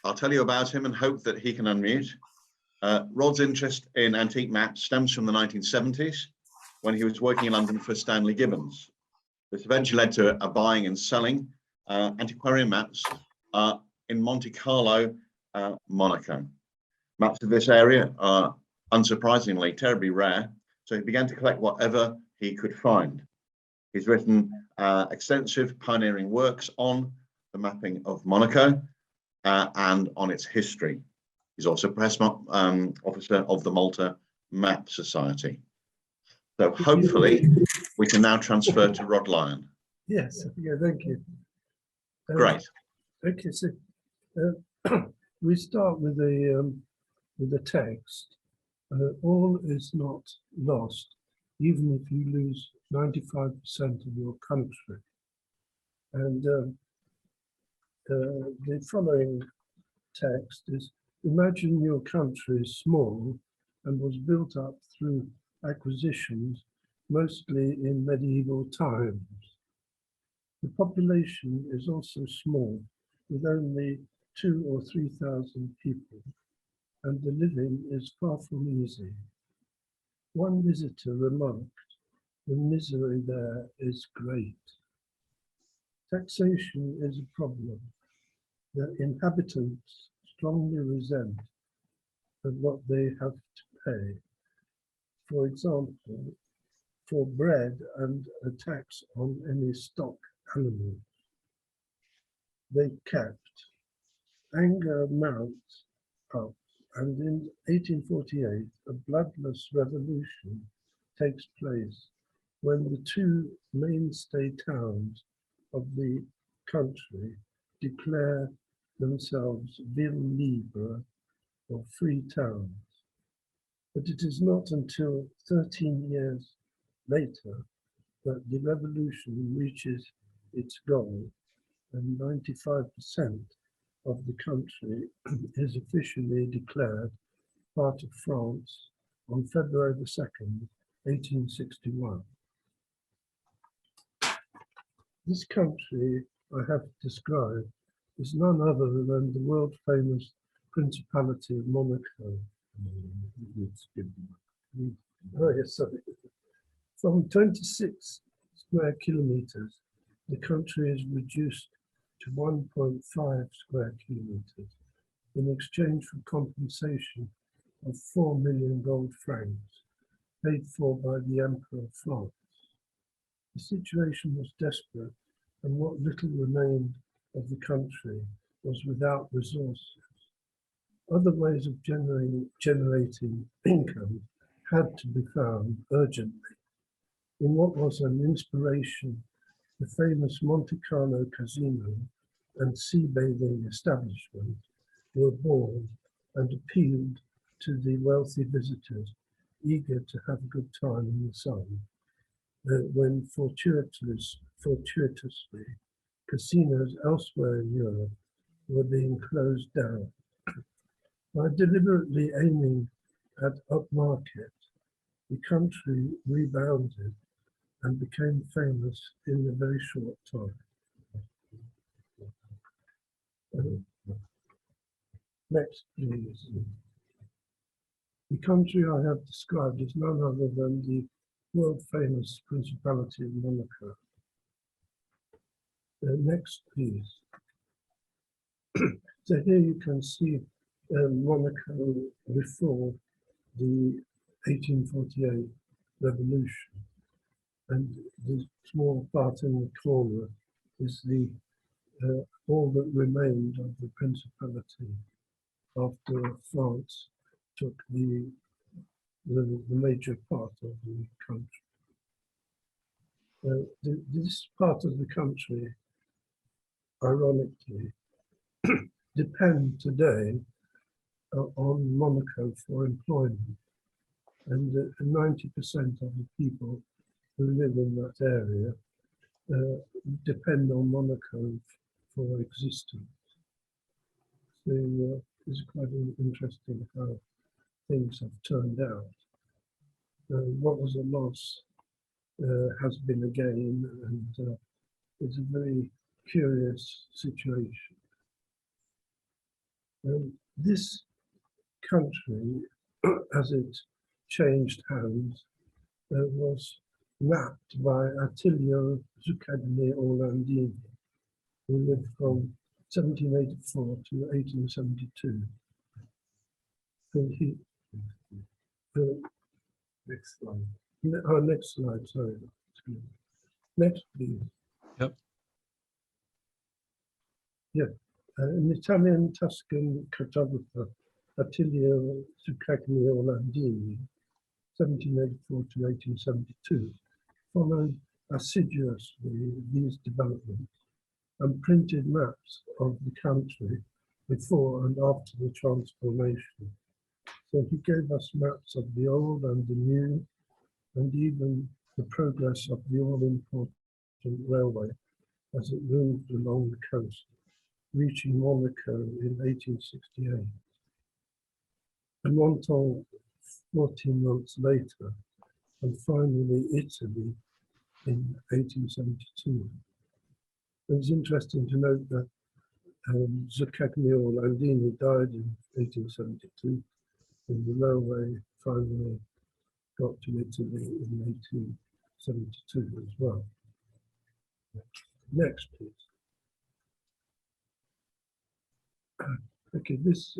I'll tell you about him and hope that he can unmute. Rod's interest in antique maps stems from the 1970s when he was working in London for Stanley Gibbons. This eventually led to a buying and selling antiquarian maps in Monte Carlo, Monaco. Maps of this area are unsurprisingly terribly rare, so he began to collect whatever he could find. He's written extensive pioneering works on the mapping of Monaco and on its history. He's also press officer of the Malta Map Society. So hopefully we can now transfer to Rod Lyon. Yes, yeah, thank you. Great. Okay, so we start with the text. All is not lost, even if you lose 95% of your country. And the following text is: imagine your country is small and was built up through acquisitions, mostly in medieval times. The population is also small, with only 2,000 or 3,000 people, and the living is far from easy. One visitor remarked, the misery there is great. Taxation is a problem. The inhabitants strongly resent what they have to pay. For example, for bread and a tax on any stock animals. They kept. Anger mounts up, and in 1848, a bloodless revolution takes place when the two mainstay towns of the country declare themselves ville libre, or free towns. But it is not until 13 years later that the revolution reaches its goal, and 95% of the country is officially declared part of France on February the 2nd, 1861. This country I have described is none other than the world famous Principality of Monaco. Oh, yes, sorry. From 26 square kilometers, the country is reduced to 1.5 square kilometers in exchange for compensation of 4 million gold francs paid for by the Emperor of France. The situation was desperate, and what little remained of the country was without resources. Other ways of generating income had to be found urgently. In what was an inspiration, the famous Monte Carlo Casino and sea bathing establishment were born and appealed to the wealthy visitors eager to have a good time in the sun, when fortuitously casinos elsewhere in Europe were being closed down. By deliberately aiming at upmarket, the country rebounded and became famous in a very short time. Next, please. The country I have described is none other than the world famous Principality of Monaco. Next, please. So here you can see Monaco before the 1848 revolution, and the small part in the corner is the all that remained of the Principality after France took the major part of the country. This part of the country, ironically, depend today on Monaco for employment, and 90% of the people who live in that area depend on Monaco for existence. So it's quite interesting how things have turned out. What was a loss has been a gain, and it's a very curious situation. This country, as it changed hands, was mapped by Attilio Zuccagni Orlandini, who lived from 1784 to 1872. And he, next slide. Next slide, sorry. Next, please. Yep. Yeah, an Italian Tuscan cartographer, Attilio Zuccagni Orlandini, 1784 to 1872, followed assiduously these developments and printed maps of the country before and after the transformation. So he gave us maps of the old and the new, and even the progress of the all-important railway as it moved along the coast, reaching Monaco in 1868. And Menton 14 months later, and finally Italy in 1872. It's interesting to note that Zuccagni Orlandini died in 1872, and the railway finally got to Italy in 1872 as well. Next, please. Okay, this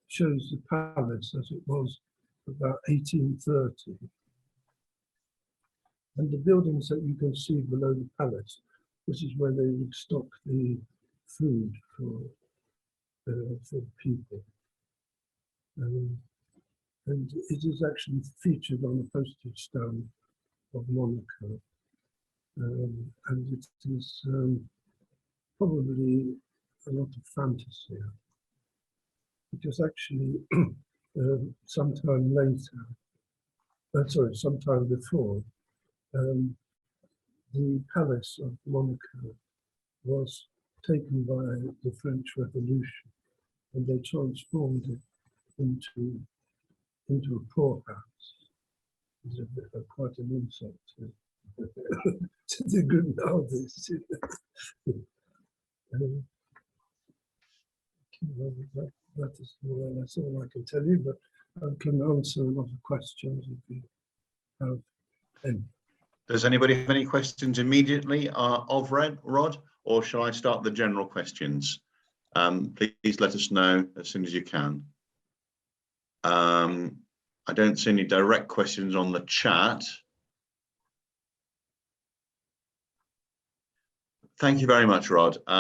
shows the palace as it was about 1830. And the buildings that you can see below the palace, this is where they would stock the food for the people. And it is actually featured on the postage stamp of Monaco. And it is probably a lot of fantasy. Because actually, sometime before, the Palace of Monaco was taken by the French Revolution, and they transformed it into a poorhouse. It's quite an insult to the good nowadays. That is more or less all I can tell you, but I can answer a lot of questions if you have any. Does anybody have any questions immediately of Rod, or shall I start the general questions? Please let us know as soon as you can. I don't see any direct questions on the chat. Thank you very much, Rod.